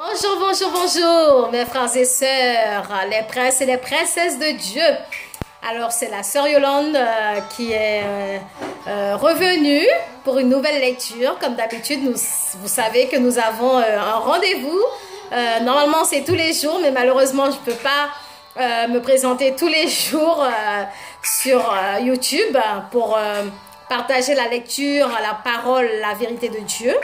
Bonjour, bonjour, bonjour, mes frères et sœurs, les princes et les princesses de Dieu. Alors, c'est la sœur Yolande qui est revenue pour une nouvelle lecture. Comme d'habitude, vous savez que nous avons un rendez-vous. Normalement, c'est tous les jours, mais malheureusement, je ne peux pas me présenter tous les jours sur YouTube pour partager la lecture, la parole, la vérité de Dieu.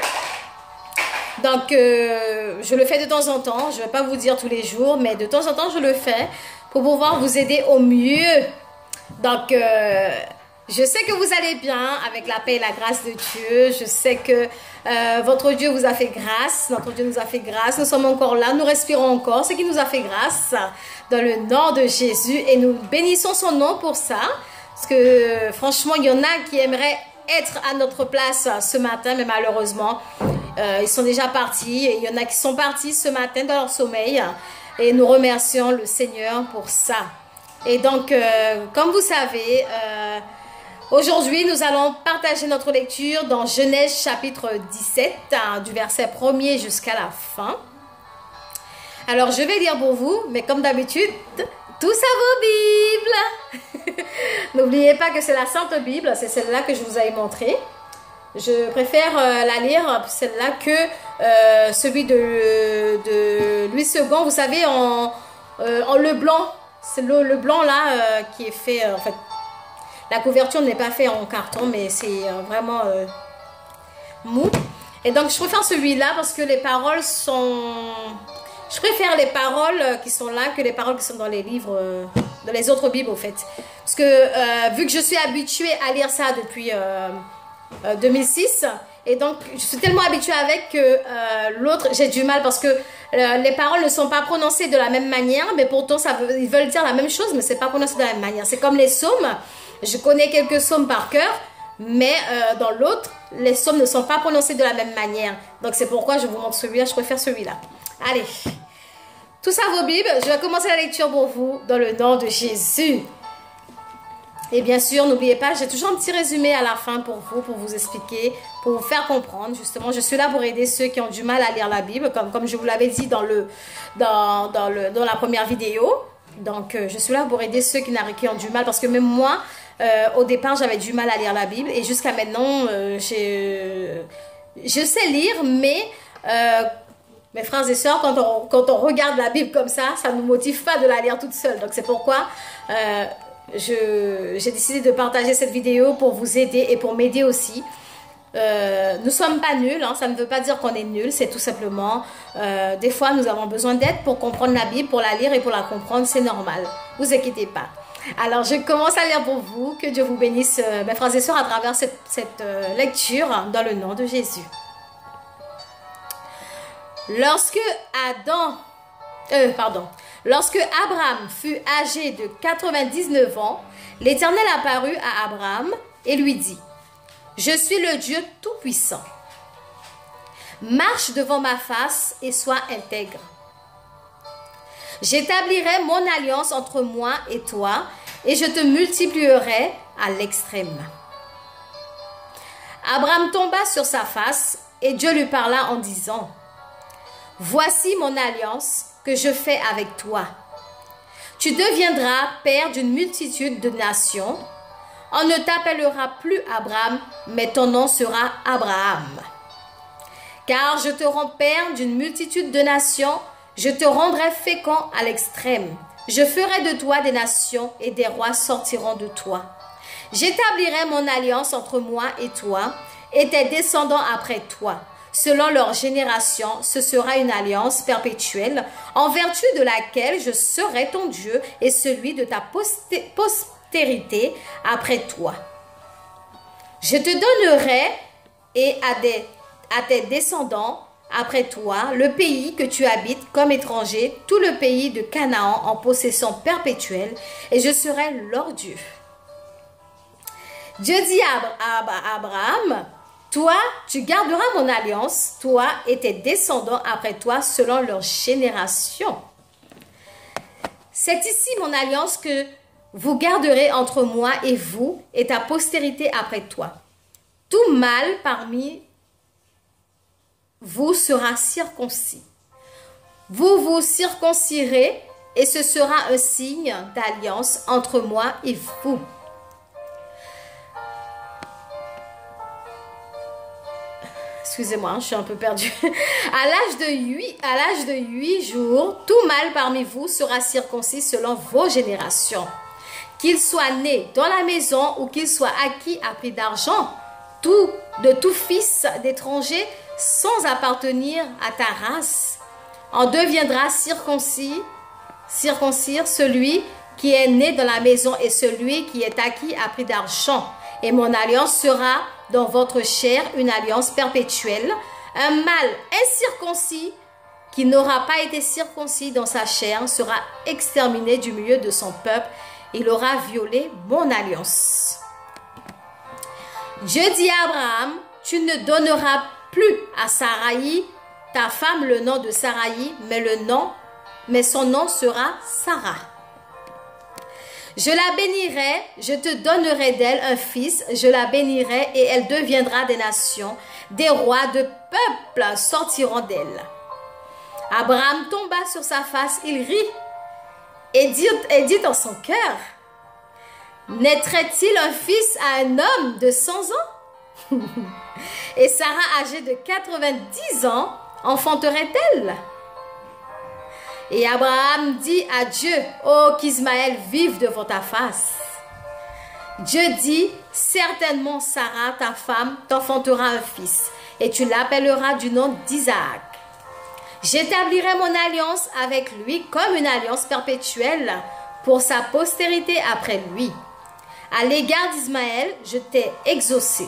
Donc, je le fais de temps en temps. Je ne vais pas vous dire tous les jours, mais de temps en temps, je le fais pour pouvoir vous aider au mieux. Donc, je sais que vous allez bien avec la paix et la grâce de Dieu. Je sais que votre Dieu vous a fait grâce. Notre Dieu nous a fait grâce. Nous sommes encore là. Nous respirons encore. Ce qui nous a fait grâce dans le nom de Jésus. Et nous bénissons son nom pour ça. Parce que franchement, il y en a qui aimeraient être à notre place ce matin, mais malheureusement, ils sont déjà partis. Et il y en a qui sont partis ce matin dans leur sommeil. Et nous remercions le Seigneur pour ça. Et donc, comme vous savez, aujourd'hui, nous allons partager notre lecture dans Genèse chapitre 17, du verset 1er jusqu'à la fin. Alors, je vais lire pour vous, mais comme d'habitude, tous à vos Bibles. N'oubliez pas que c'est la Sainte Bible, c'est celle-là que je vous ai montrée. Je préfère la lire, celle-là, que celui de Louis II, vous savez, en le blanc. C'est le blanc là qui est fait, en fait, la couverture n'est pas faite en carton, mais c'est vraiment mou. Et donc, je préfère celui-là parce que les paroles sont... Je préfère les paroles qui sont là que les paroles qui sont dans les livres, dans les autres Bibles, au fait. Parce que vu que je suis habituée à lire ça depuis 2006, et donc je suis tellement habituée avec que l'autre, j'ai du mal parce que les paroles ne sont pas prononcées de la même manière, mais pourtant ils veulent dire la même chose, mais c'est pas prononcé de la même manière. C'est comme les psaumes. Je connais quelques psaumes par cœur, mais dans l'autre, les psaumes ne sont pas prononcés de la même manière. Donc c'est pourquoi je vous montre celui-là, je préfère celui-là. Allez, tous à vos Bibles, je vais commencer la lecture pour vous dans le nom de Jésus. Et bien sûr, n'oubliez pas, j'ai toujours un petit résumé à la fin pour vous expliquer, pour vous faire comprendre. Justement, je suis là pour aider ceux qui ont du mal à lire la Bible, comme je vous l'avais dit dans la première vidéo. Donc, je suis là pour aider ceux qui ont du mal, parce que même moi, au départ, j'avais du mal à lire la Bible. Et jusqu'à maintenant, je sais lire, mais... mes frères et sœurs, quand on regarde la Bible comme ça ne nous motive pas de la lire toute seule. Donc c'est pourquoi j'ai décidé de partager cette vidéo pour vous aider et pour m'aider aussi. Nous ne sommes pas nuls, hein, ça ne veut pas dire qu'on est nuls, c'est tout simplement, des fois nous avons besoin d'aide pour comprendre la Bible, pour la lire et pour la comprendre, c'est normal. Ne vous inquiétez pas. Alors je commence à lire pour vous, que Dieu vous bénisse, mes frères et sœurs, à travers cette lecture dans le nom de Jésus. Lorsque Abraham fut âgé de 99 ans, l'Éternel apparut à Abraham et lui dit: Je suis le Dieu Tout-Puissant. Marche devant ma face et sois intègre. J'établirai mon alliance entre moi et toi et je te multiplierai à l'extrême. Abraham tomba sur sa face et Dieu lui parla en disant: Voici mon alliance que je fais avec toi. Tu deviendras père d'une multitude de nations. On ne t'appellera plus Abraham, mais ton nom sera Abraham. Car je te rends père d'une multitude de nations, je te rendrai fécond à l'extrême. Je ferai de toi des nations et des rois sortiront de toi. J'établirai mon alliance entre moi et toi et tes descendants après toi. Selon leur génération, ce sera une alliance perpétuelle, en vertu de laquelle je serai ton Dieu et celui de ta postérité après toi. Je te donnerai et à tes descendants après toi le pays que tu habites comme étranger, tout le pays de Canaan en possession perpétuelle, et je serai leur Dieu. Dieu dit à Abraham: Toi, tu garderas mon alliance, toi et tes descendants après toi, selon leur génération. C'est ici mon alliance que vous garderez entre moi et vous et ta postérité après toi. Tout mâle parmi vous sera circoncis. vous vous circoncirez et ce sera un signe d'alliance entre moi et vous. Excusez-moi, je suis un peu perdue. À l'âge de 8 jours, tout mâle parmi vous sera circoncis selon vos générations. Qu'il soit né dans la maison ou qu'il soit acquis à prix d'argent, de tout fils d'étranger sans appartenir à ta race, en deviendra circoncis, circoncire celui qui est né dans la maison et celui qui est acquis à prix d'argent. Et mon alliance sera dans votre chair une alliance perpétuelle. Un mâle incirconcis qui n'aura pas été circoncis dans sa chair sera exterminé du milieu de son peuple. Il aura violé mon alliance. Dieu dit à Abraham, tu ne donneras plus à Saraï, ta femme, le nom de Saraï, mais son nom sera Sarah. Je la bénirai, je te donnerai d'elle un fils, je la bénirai et elle deviendra des nations, des rois de peuples sortiront d'elle. Abraham tomba sur sa face, il rit et dit dans son cœur, naîtrait-il un fils à un homme de 100 ans? Et Sarah, âgée de 90 ans, enfanterait-elle? Et Abraham dit à Dieu, oh qu'Ismaël vive devant ta face. Dieu dit, certainement Sarah, ta femme, t'enfantera un fils, et tu l'appelleras du nom d'Isaac. J'établirai mon alliance avec lui comme une alliance perpétuelle pour sa postérité après lui. À l'égard d'Ismaël, je t'ai exaucé.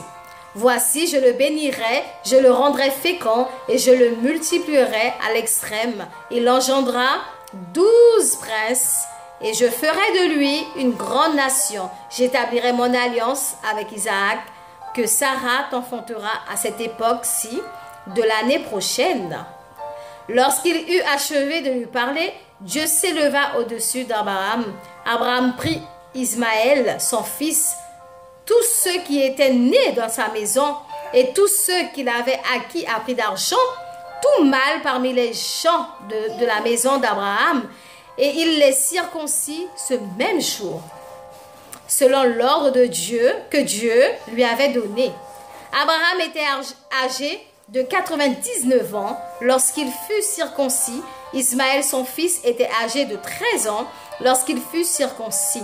Voici, je le bénirai, je le rendrai fécond et je le multiplierai à l'extrême. Il engendra 12 princes et je ferai de lui une grande nation. J'établirai mon alliance avec Isaac que Sarah t'enfantera à cette époque-ci de l'année prochaine. Lorsqu'il eut achevé de lui parler, Dieu s'éleva au-dessus d'Abraham. Abraham prit Ismaël, son fils, tous ceux qui étaient nés dans sa maison et tous ceux qu'il avait acquis à prix d'argent, tout mâle parmi les gens de la maison d'Abraham, et il les circoncit ce même jour, selon l'ordre de Dieu que Dieu lui avait donné. Abraham était âgé de 99 ans lorsqu'il fut circoncis. Ismaël, son fils, était âgé de 13 ans lorsqu'il fut circoncis.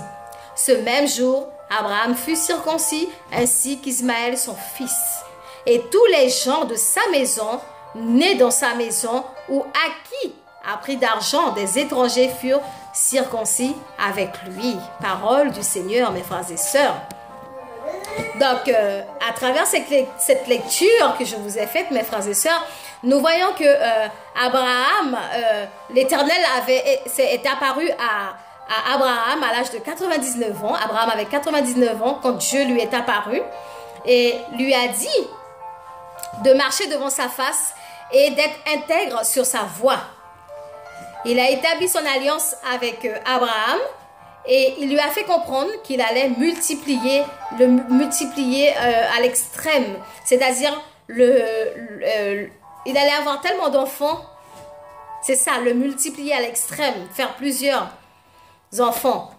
Ce même jour, Abraham fut circoncis ainsi qu'Ismaël son fils. Et tous les gens de sa maison, nés dans sa maison ou acquis à prix d'argent des étrangers furent circoncis avec lui. Parole du Seigneur, mes frères et sœurs. Donc, à travers cette lecture que je vous ai faite, mes frères et sœurs, nous voyons que Abraham, l'Éternel est apparu à Abraham à l'âge de 99 ans. Abraham avait 99 ans quand Dieu lui est apparu et lui a dit de marcher devant sa face et d'être intègre sur sa voie. Il a établi son alliance avec Abraham et il lui a fait comprendre qu'il allait multiplier à l'extrême. C'est-à-dire, il allait avoir tellement d'enfants. C'est ça, le multiplier à l'extrême, faire plusieurs enfants.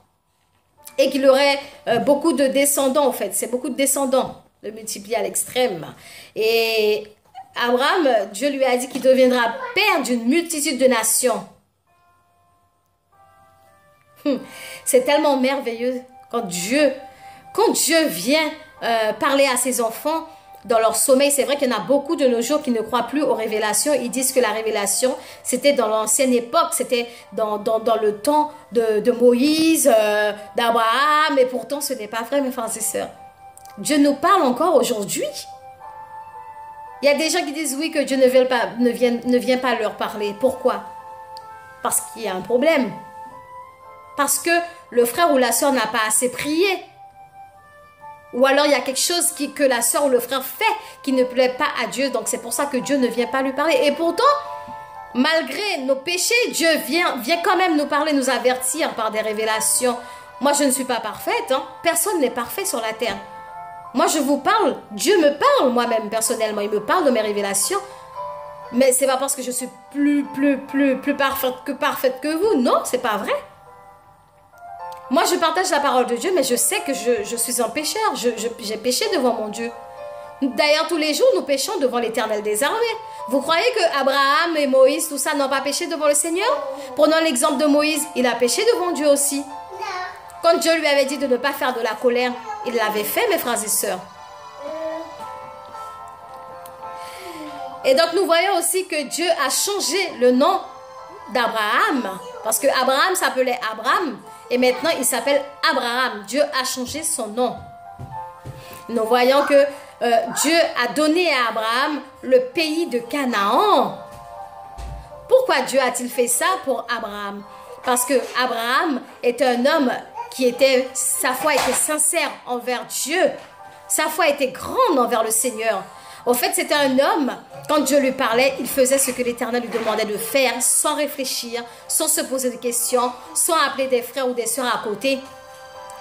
Et qu'il aurait beaucoup de descendants, en fait. C'est beaucoup de descendants, le multiplier à l'extrême. Et Abraham, Dieu lui a dit qu'il deviendra père d'une multitude de nations. C'est tellement merveilleux quand Dieu vient parler à ses enfants dans leur sommeil. C'est vrai qu'il y en a beaucoup de nos jours qui ne croient plus aux révélations. Ils disent que la révélation, c'était dans l'ancienne époque, c'était dans le temps de Moïse, d'Abraham. Et pourtant, ce n'est pas vrai, mes frères et sœurs. Dieu nous parle encore aujourd'hui. Il y a des gens qui disent oui, que Dieu ne vient pas leur parler. Pourquoi? Parce qu'il y a un problème. Parce que le frère ou la sœur n'a pas assez prié. Ou alors il y a quelque chose que la sœur ou le frère fait qui ne plaît pas à Dieu. Donc c'est pour ça que Dieu ne vient pas lui parler. Et pourtant, malgré nos péchés, Dieu vient quand même nous parler, nous avertir par des révélations. Moi, je ne suis pas parfaite. Personne n'est parfait sur la terre. Moi, je vous parle. Dieu me parle moi-même personnellement. Il me parle de mes révélations. Mais c'est pas parce que je suis plus parfaite que vous. Non, c'est pas vrai. Moi, je partage la parole de Dieu, mais je sais que je suis un pécheur. J'ai péché devant mon Dieu. D'ailleurs, tous les jours, nous péchons devant l'Éternel des armées. Vous croyez que Abraham et Moïse, tout ça, n'ont pas péché devant le Seigneur? Prenons l'exemple de Moïse. Il a péché devant Dieu aussi. Quand Dieu lui avait dit de ne pas faire de la colère, il l'avait fait, mes frères et sœurs. Et donc, nous voyons aussi que Dieu a changé le nom d'Abraham. Parce que Abraham s'appelait Abraham. Et maintenant, il s'appelle Abraham. Dieu a changé son nom. Nous voyons que Dieu a donné à Abraham le pays de Canaan. Pourquoi Dieu a-t-il fait ça pour Abraham? Parce que Abraham est un homme sa foi était sincère envers Dieu. Sa foi était grande envers le Seigneur. Au fait, c'était un homme, quand Dieu lui parlait, il faisait ce que l'Éternel lui demandait de faire, sans réfléchir, sans se poser de questions, sans appeler des frères ou des sœurs à côté.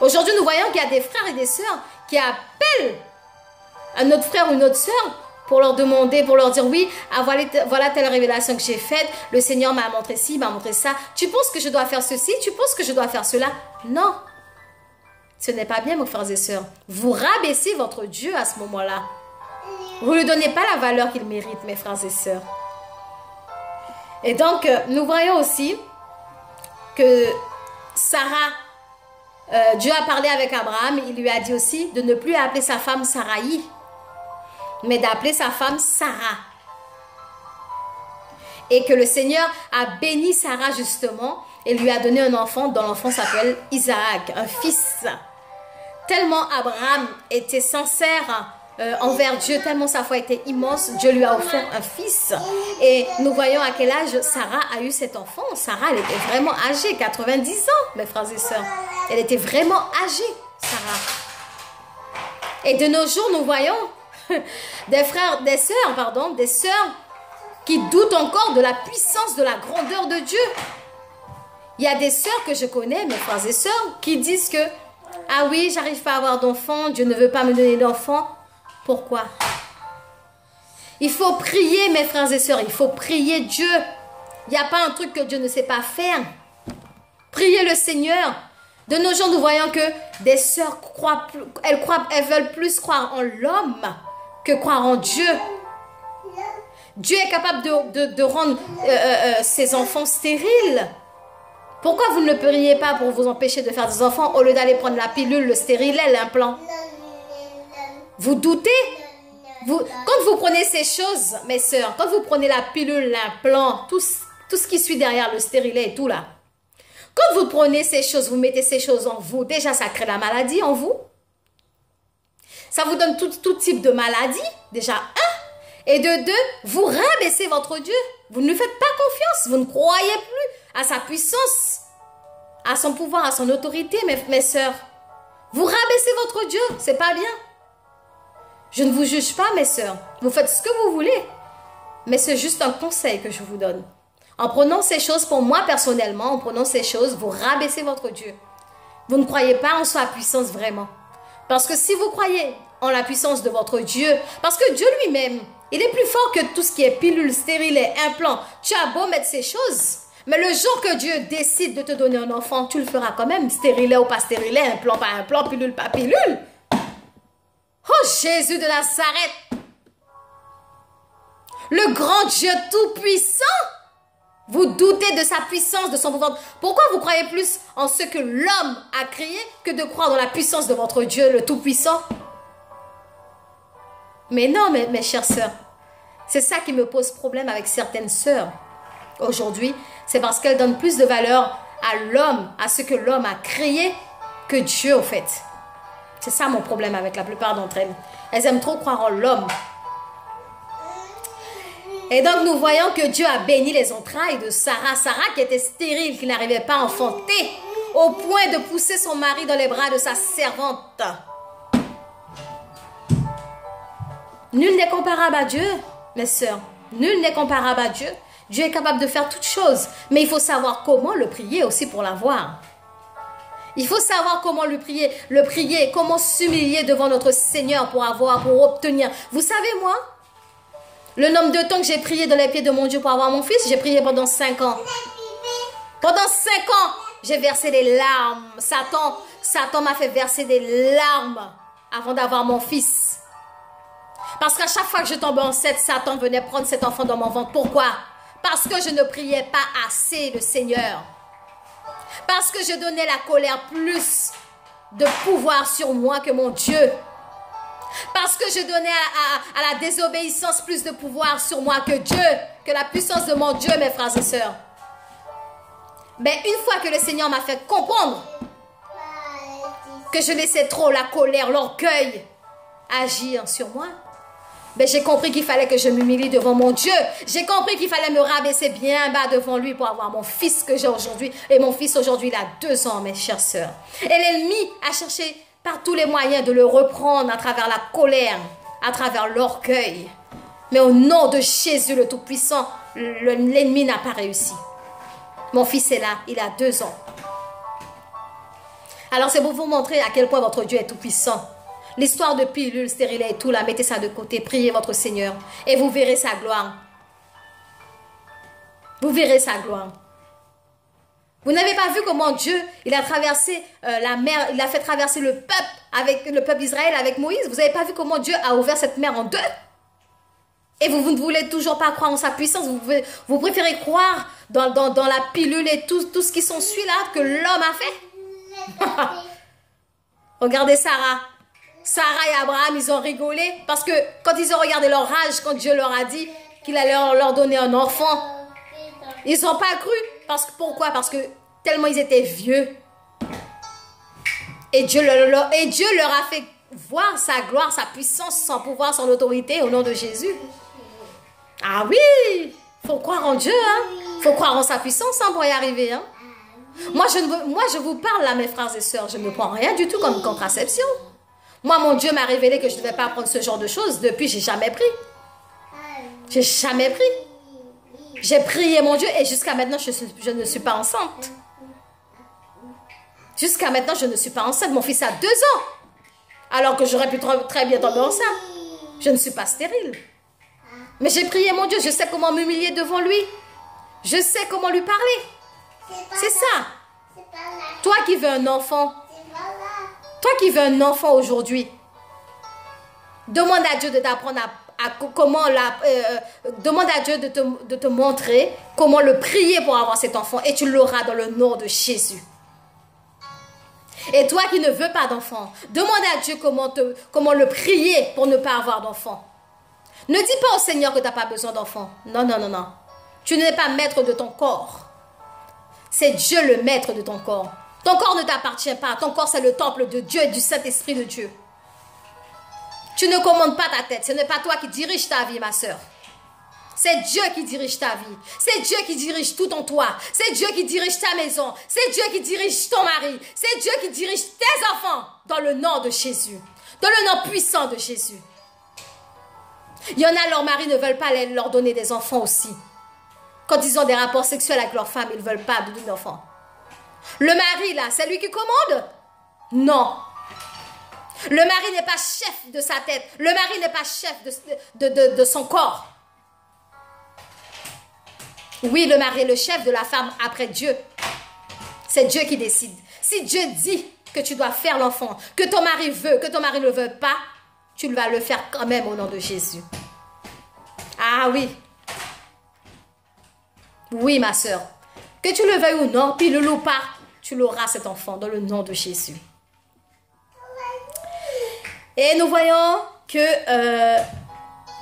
Aujourd'hui, nous voyons qu'il y a des frères et des sœurs qui appellent un autre frère ou une autre sœur pour leur demander, pour leur dire, oui, voilà telle révélation que j'ai faite, le Seigneur m'a montré ci, m'a montré ça. Tu penses que je dois faire ceci? Tu penses que je dois faire cela? Non. Ce n'est pas bien, mes frères et sœurs. Vous rabaissez votre Dieu à ce moment-là. Vous ne lui donnez pas la valeur qu'il mérite, mes frères et sœurs. Et donc, nous voyons aussi que Sarah, Dieu a parlé avec Abraham, il lui a dit aussi de ne plus appeler sa femme Saraï, mais d'appeler sa femme Sarah. Et que le Seigneur a béni Sarah justement et lui a donné un enfant dont l'enfant s'appelle Isaac, un fils. Tellement Abraham était sincère envers Dieu, tellement sa foi était immense, Dieu lui a offert un fils. Et nous voyons à quel âge Sarah a eu cet enfant. Sarah, elle était vraiment âgée, 90 ans, mes frères et sœurs. Elle était vraiment âgée, Sarah. Et de nos jours, nous voyons des sœurs qui doutent encore de la puissance, de la grandeur de Dieu. Il y a des sœurs que je connais, mes frères et sœurs, qui disent que ah oui, j'arrive pas à avoir d'enfant, Dieu ne veut pas me donner d'enfant. Pourquoi? Il faut prier, mes frères et sœurs, il faut prier Dieu. Il n'y a pas un truc que Dieu ne sait pas faire. Priez le Seigneur. De nos jours, nous voyons que des sœurs elles veulent plus croire en l'homme que croire en Dieu. Dieu est capable de rendre ses enfants stériles. Pourquoi vous ne le priez pas pour vous empêcher de faire des enfants au lieu d'aller prendre la pilule, le stérilet, l'implant? Vous doutez? Quand vous prenez ces choses, mes sœurs, quand vous prenez la pilule, l'implant, tout ce qui suit derrière le stérilet et tout là, quand vous prenez ces choses, vous mettez ces choses en vous, déjà ça crée la maladie en vous. Ça vous donne tout type de maladie, déjà un. Et de deux, vous rabaissez votre Dieu. Vous ne lui faites pas confiance, vous ne croyez plus à sa puissance, à son pouvoir, à son autorité, mes sœurs. Vous rabaissez votre Dieu, c'est pas bien. Je ne vous juge pas, mes sœurs. Vous faites ce que vous voulez. Mais c'est juste un conseil que je vous donne. En prenant ces choses, pour moi personnellement, en prenant ces choses, vous rabaissez votre Dieu. Vous ne croyez pas en sa puissance vraiment. Parce que si vous croyez en la puissance de votre Dieu, parce que Dieu lui-même, il est plus fort que tout ce qui est pilule, stérilet, implant. Tu as beau mettre ces choses, mais le jour que Dieu décide de te donner un enfant, tu le feras quand même, stérilet ou pas stérilet, implant, pas implant, pilule, pas pilule. Oh Jésus de Nazareth, le grand Dieu tout-puissant, vous doutez de sa puissance, de son pouvoir. Pourquoi vous croyez plus en ce que l'homme a créé que de croire dans la puissance de votre Dieu, le tout-puissant? Mais non, mes chères sœurs, c'est ça qui me pose problème avec certaines sœurs aujourd'hui. C'est parce qu'elles donnent plus de valeur à l'homme, à ce que l'homme a créé, que Dieu, au fait. C'est ça mon problème avec la plupart d'entre elles. Elles aiment trop croire en l'homme. Et donc, nous voyons que Dieu a béni les entrailles de Sarah. Sarah qui était stérile, qui n'arrivait pas à enfanter, au point de pousser son mari dans les bras de sa servante. Nul n'est comparable à Dieu, mes sœurs. Nul n'est comparable à Dieu. Dieu est capable de faire toutes choses. Mais il faut savoir comment le prier aussi pour l'avoir. Il faut savoir comment le prier, comment s'humilier devant notre Seigneur pour obtenir. Vous savez, moi, Le nombre de temps que j'ai prié dans les pieds de mon Dieu pour avoir mon fils, j'ai prié pendant 5 ans. Pendant 5 ans, j'ai versé des larmes. Satan m'a fait verser des larmes avant d'avoir mon fils. Parce qu'à chaque fois que je tombais enceinte, Satan venait prendre cet enfant dans mon ventre. Pourquoi? Parce que je ne priais pas assez le Seigneur. Parce que je donnais la colère plus de pouvoir sur moi que mon Dieu. Parce que je donnais à la désobéissance plus de pouvoir sur moi que Dieu, que la puissance de mon Dieu, mes frères et sœurs. Mais une fois que le Seigneur m'a fait comprendre que je laissais trop la colère, l'orgueil agir sur moi, ben j'ai compris qu'il fallait que je m'humilie devant mon Dieu. J'ai compris qu'il fallait me rabaisser bien bas devant lui pour avoir mon fils que j'ai aujourd'hui. Et mon fils aujourd'hui, il a 2 ans, mes chères sœurs. Et l'ennemi a cherché par tous les moyens de le reprendre à travers la colère, à travers l'orgueil. Mais au nom de Jésus le Tout-Puissant, l'ennemi n'a pas réussi. Mon fils est là, il a 2 ans. Alors c'est pour vous montrer à quel point votre Dieu est tout-puissant. L'histoire de pilules stériles et tout, là, mettez ça de côté, priez votre Seigneur et vous verrez sa gloire. Vous verrez sa gloire. Vous n'avez pas vu comment Dieu, il a traversé la mer, il a fait traverser le peuple d'Israël avec Moïse. Vous n'avez pas vu comment Dieu a ouvert cette mer en 2? Et vous ne voulez toujours pas croire en sa puissance. Vous préférez croire dans la pilule et tout ce qui s'ensuit là que l'homme a fait. Regardez Sarah. Sarah et Abraham, ils ont rigolé parce que quand ils ont regardé leur âge, quand Dieu leur a dit qu'il allait leur donner un enfant, ils n'ont pas cru. Pourquoi? Parce que tellement ils étaient vieux. Et Dieu leur a fait voir sa gloire, sa puissance, son pouvoir, son autorité au nom de Jésus. Ah oui, il faut croire en Dieu, hein. Faut croire en sa puissance hein, pour y arriver. Hein. Moi, je vous parle là, mes frères et sœurs, je ne prends rien du tout comme contraception. Moi, mon Dieu m'a révélé que je ne devais pas prendre ce genre de choses. Depuis, j'ai jamais pris. J'ai jamais pris. J'ai prié mon Dieu et jusqu'à maintenant, je ne suis pas enceinte. Jusqu'à maintenant, je ne suis pas enceinte. Mon fils a 2 ans. Alors que j'aurais pu très bien tomber enceinte. Je ne suis pas stérile. Mais j'ai prié mon Dieu. Je sais comment m'humilier devant lui. Je sais comment lui parler. C'est ça. Toi qui veux un enfant. Toi qui veux un enfant aujourd'hui. Demande à Dieu de t'apprendre demande à Dieu de te montrer comment le prier pour avoir cet enfant. Et tu l'auras dans le nom de Jésus. Et toi qui ne veux pas d'enfant, demande à Dieu comment le prier pour ne pas avoir d'enfant. Ne dis pas au Seigneur que tu n'as pas besoin d'enfant. Non, non, non, non. Tu n'es pas maître de ton corps. C'est Dieu le maître de ton corps. Ton corps ne t'appartient pas. Ton corps, c'est le temple de Dieu et du Saint-Esprit de Dieu. Tu ne commandes pas ta tête. Ce n'est pas toi qui dirige ta vie, ma soeur. C'est Dieu qui dirige ta vie. C'est Dieu qui dirige tout en toi. C'est Dieu qui dirige ta maison. C'est Dieu qui dirige ton mari. C'est Dieu qui dirige tes enfants dans le nom de Jésus. Dans le nom puissant de Jésus. Il y en a, leurs maris ne veulent pas leur donner des enfants aussi. Quand ils ont des rapports sexuels avec leur femme, ils ne veulent pas donner d'enfants. Le mari, là, c'est lui qui commande? Non. Le mari n'est pas chef de sa tête. Le mari n'est pas chef de son corps. Oui, le mari est le chef de la femme après Dieu. C'est Dieu qui décide. Si Dieu dit que tu dois faire l'enfant, que ton mari veut, que ton mari ne veut pas, tu vas le faire quand même au nom de Jésus. Ah oui. Oui, ma soeur. Que tu le veuilles ou non, puis le loup pas, tu l'auras cet enfant dans le nom de Jésus. Et nous voyons que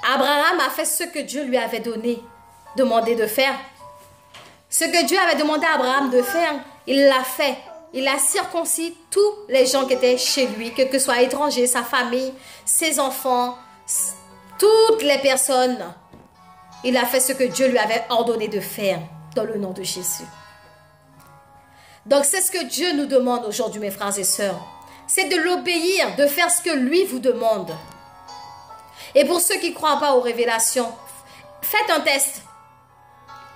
Abraham a fait ce que Dieu lui avait demandé de faire. Ce que Dieu avait demandé à Abraham de faire, il l'a fait. Il a circoncis tous les gens qui étaient chez lui, que ce soit étrangers, sa famille, ses enfants, toutes les personnes. Il a fait ce que Dieu lui avait ordonné de faire dans le nom de Jésus. Donc c'est ce que Dieu nous demande aujourd'hui, mes frères et sœurs. C'est de l'obéir, de faire ce que lui vous demande. Et pour ceux qui ne croient pas aux révélations, faites un test.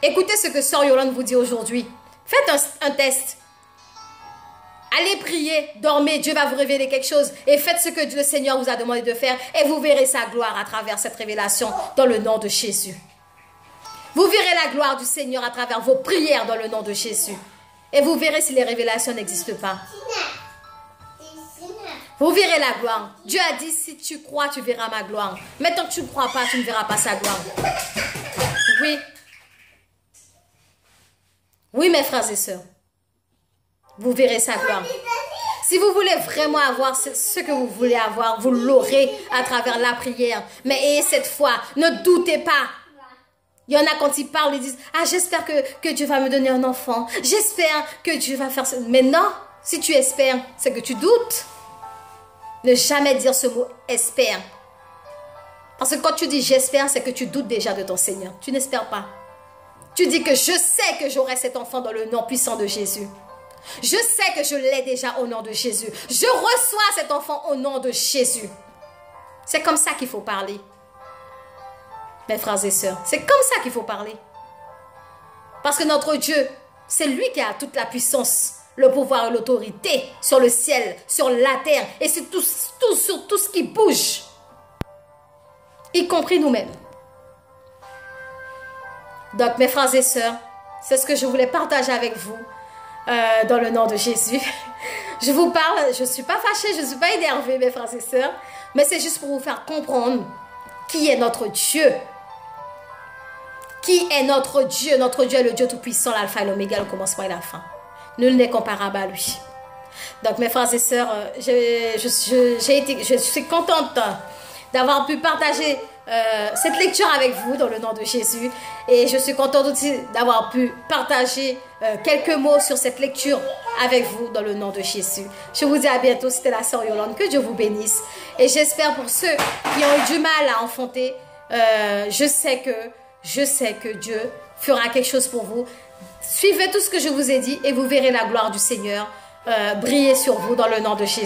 Écoutez ce que Sœur Yolande vous dit aujourd'hui. Faites un test. Allez prier, dormez, Dieu va vous révéler quelque chose et faites ce que le Seigneur vous a demandé de faire et vous verrez sa gloire à travers cette révélation dans le nom de Jésus. Vous verrez la gloire du Seigneur à travers vos prières dans le nom de Jésus. Et vous verrez si les révélations n'existent pas. Vous verrez la gloire. Dieu a dit, si tu crois, tu verras ma gloire. Mais tant que tu ne crois pas, tu ne verras pas sa gloire. Oui. Oui, mes frères et sœurs. Vous verrez sa gloire. Si vous voulez vraiment avoir ce que vous voulez avoir, vous l'aurez à travers la prière. Mais ayez cette foi. Ne doutez pas. Il y en a quand ils parlent, ils disent, ah, j'espère que Dieu va me donner un enfant. J'espère que Dieu va faire ça. Mais non, si tu espères, c'est que tu doutes. Ne jamais dire ce mot espère. Parce que quand tu dis j'espère, c'est que tu doutes déjà de ton Seigneur. Tu n'espères pas. Tu dis que je sais que j'aurai cet enfant dans le nom puissant de Jésus. Je sais que je l'ai déjà au nom de Jésus. Je reçois cet enfant au nom de Jésus. C'est comme ça qu'il faut parler. Mes frères et sœurs, c'est comme ça qu'il faut parler. Parce que notre Dieu, c'est lui qui a toute la puissance, le pouvoir et l'autorité sur le ciel, sur la terre et sur tout ce qui bouge, y compris nous-mêmes. Donc, mes frères et sœurs, c'est ce que je voulais partager avec vous dans le nom de Jésus. Je vous parle, je ne suis pas fâchée, je ne suis pas énervée, mes frères et sœurs, mais c'est juste pour vous faire comprendre qui est notre Dieu. Qui est notre Dieu? Notre Dieu est le Dieu tout-puissant, l'alpha et l'oméga, le commencement et la fin. Nul n'est comparable à lui. Donc, mes frères et sœurs, je suis contente d'avoir pu partager cette lecture avec vous dans le nom de Jésus. Et je suis contente aussi d'avoir pu partager quelques mots sur cette lecture avec vous dans le nom de Jésus. Je vous dis à bientôt. C'était la sœur Yolande. Que Dieu vous bénisse. Et j'espère pour ceux qui ont eu du mal à enfanter, je sais que Dieu fera quelque chose pour vous. Suivez tout ce que je vous ai dit et vous verrez la gloire du Seigneur briller sur vous dans le nom de Jésus.